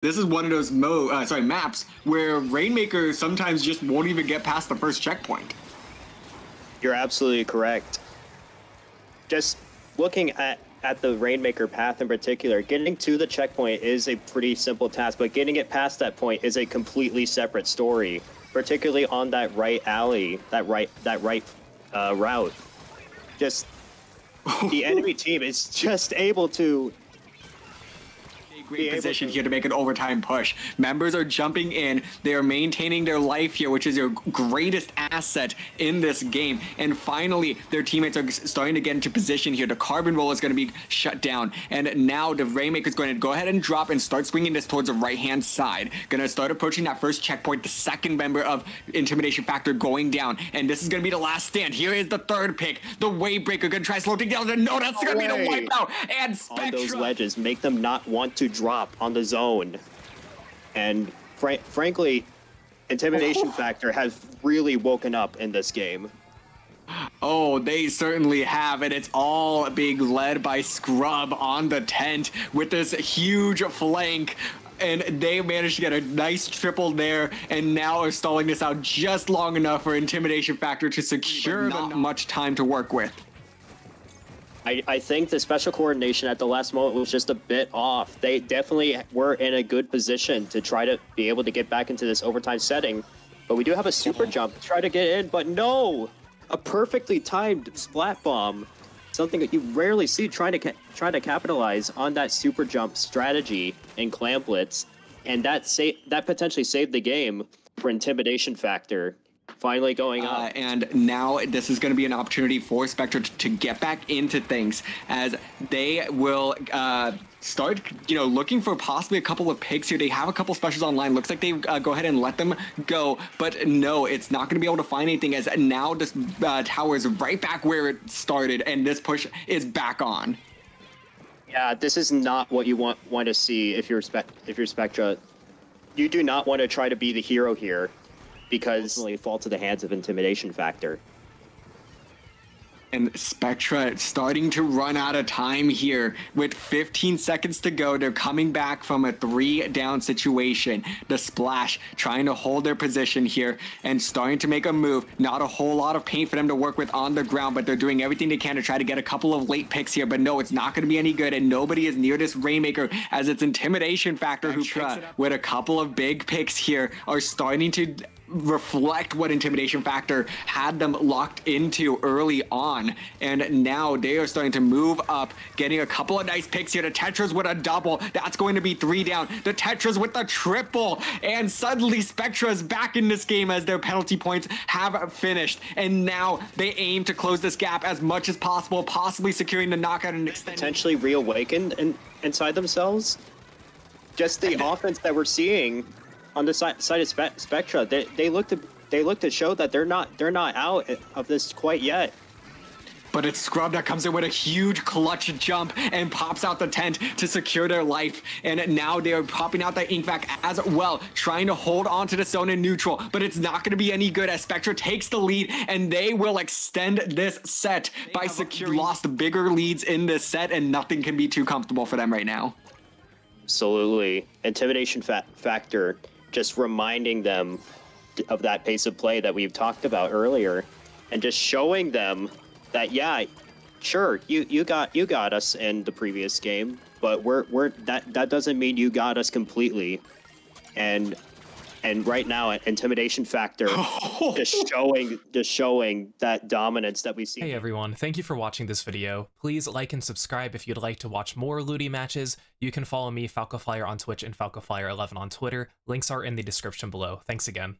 This is one of those maps where Rainmaker sometimes just won't even get past the first checkpoint. You're absolutely correct. Just looking at the Rainmaker path in particular, getting to the checkpoint is a pretty simple task, but getting it past that point is a completely separate story, particularly on that right alley, that right route. Just the enemy team is just able to great position here to make an overtime push. Members are jumping in. They are maintaining their life here, which is their greatest asset in this game. And finally, their teammates are starting to get into position here. The carbon roll is going to be shut down. And now the Rainmaker is going to go ahead and drop and start swinging this towards the right-hand side. Going to start approaching that first checkpoint. The second member of Intimidation Factor going down. And this is going to be the last stand. Here is the third pick. The Wavebreaker going to try slowing down. No, that's going to be the wipeout. And Spectra. On those ledges, make them not want to drop on the zone. And frankly, Intimidation Factor has really woken up in this game. Oh, they certainly have, and it's all being led by Scrub on the tent with this huge flank. And they managed to get a nice triple there, and now are stalling this out just long enough for Intimidation Factor to secure not much time to work with. I think the special coordination at the last moment was just a bit off. They definitely were in a good position to try to be able to get back into this overtime setting. But we do have a super jump to try to get in, but no! A perfectly timed splat bomb. Something that you rarely see trying to capitalize on that super jump strategy in Clamplets. And that potentially saved the game for Intimidation Factor. Finally going up. And now this is going to be an opportunity for Spectra to get back into things, as they will start, looking for possibly a couple of picks here. They have a couple specials online. Looks like they go ahead and let them go, but no, it's not going to be able to find anything, as now this tower is right back where it started, and this push is back on. Yeah, this is not what you want to see if you're Spectra. You do not want to try to be the hero here, because it falls to the hands of Intimidation Factor. And Spectra starting to run out of time here with 15 seconds to go. They're coming back from a 3-down situation. The Splash trying to hold their position here and starting to make a move. Not a whole lot of paint for them to work with on the ground, but they're doing everything they can to try to get a couple of late picks here. But no, it's not going to be any good, and nobody is near this Rainmaker, as it's Intimidation Factor who picks it up with a couple of big picks here, are starting to reflect what Intimidation Factor had them locked into early on, and now they are starting to move up, getting a couple of nice picks here. The Tetras with a double, that's going to be 3 down. The Tetras with the triple, and suddenly Spectra is back in this game as their penalty points have finished, and now they aim to close this gap as much as possible, possibly securing the knockout and extending. Potentially reawakened inside themselves. Just the offense that we're seeing on the side of Spectra, they look to show that they're not out of this quite yet. But it's Scrub that comes in with a huge clutch jump and pops out the tent to secure their life. And now they are popping out that ink vac as well, trying to hold on to the zone in neutral. But it's not going to be any good, as Spectra takes the lead, and they will extend this set by securing. Lost bigger leads in this set, and nothing can be too comfortable for them right now. Absolutely. Intimidation Factor just reminding them of that pace of play that we've talked about earlier, and just showing them that, yeah, sure, you got us in the previous game, but that doesn't mean you got us completely. And right now, Intimidation Factor just showing that dominance that we see. Hey everyone, thank you for watching this video. Please like and subscribe if you'd like to watch more LUTI matches. You can follow me, falcoflyer, on Twitch and falcoflyer11 on Twitter. Links are in the description below. Thanks again.